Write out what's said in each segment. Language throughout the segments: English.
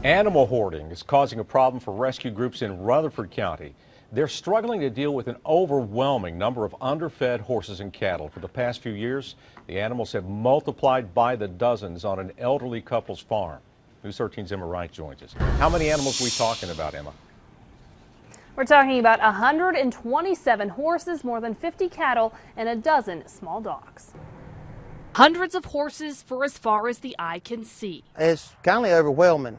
Animal hoarding is causing a problem for rescue groups in Rutherford County. They're struggling to deal with an overwhelming number of underfed horses and cattle. For the past few years, the animals have multiplied by the dozens on an elderly couple's farm. News 13's Emma Wright joins us. How many animals are we talking about, Emma? We're talking about 127 horses, more than 50 cattle, and a dozen small dogs. Hundreds of horses for as far as the eye can see. It's kind of overwhelming.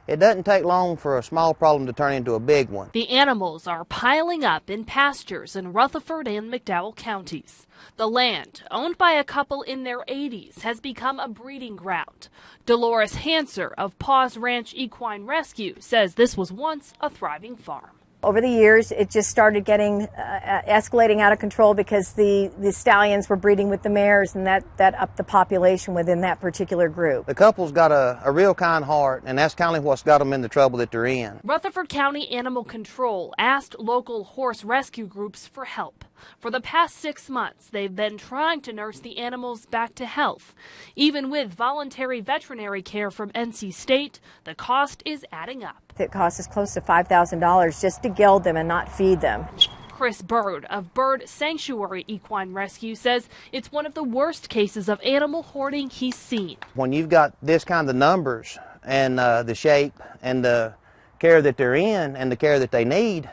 It doesn't take long for a small problem to turn into a big one. The animals are piling up in pastures in Rutherford and McDowell counties. The land, owned by a couple in their 80s, has become a breeding ground. Dolores Hanser of Paws Ranch Equine Rescue says this was once a thriving farm. Over the years, it just started getting escalating out of control because the stallions were breeding with the mares, and that upped the population within that particular group. The couple's got a real kind heart, and that's kind of what's got them in the trouble that they're in. Rutherford County Animal Control asked local horse rescue groups for help. For the past 6 months, they've been trying to nurse the animals back to health. Even with voluntary veterinary care from NC State, the cost is adding up. It costs us close to $5,000 just to gild them and not feed them. Chris Bird of Bird Sanctuary Equine Rescue says it's one of the worst cases of animal hoarding he's seen. When you've got this kind of numbers and the shape and the care that they're in and the care that they need,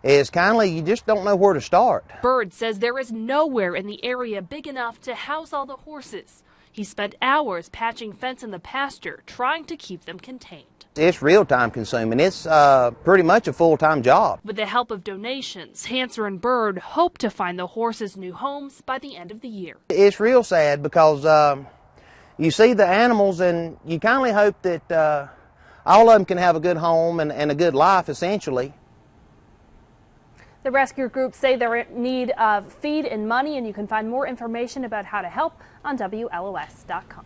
it's kind of like you just don't know where to start. Bird says there is nowhere in the area big enough to house all the horses. He spent hours patching fence in the pasture trying to keep them contained. It's real time consuming. It's pretty much a full-time job. With the help of donations, Hanser and Bird hope to find the horses new homes by the end of the year. It's real sad because you see the animals and you kindly hope that all of them can have a good home and a good life, essentially. The rescue groups say they're in need of feed and money, and you can find more information about how to help on WLOS.com.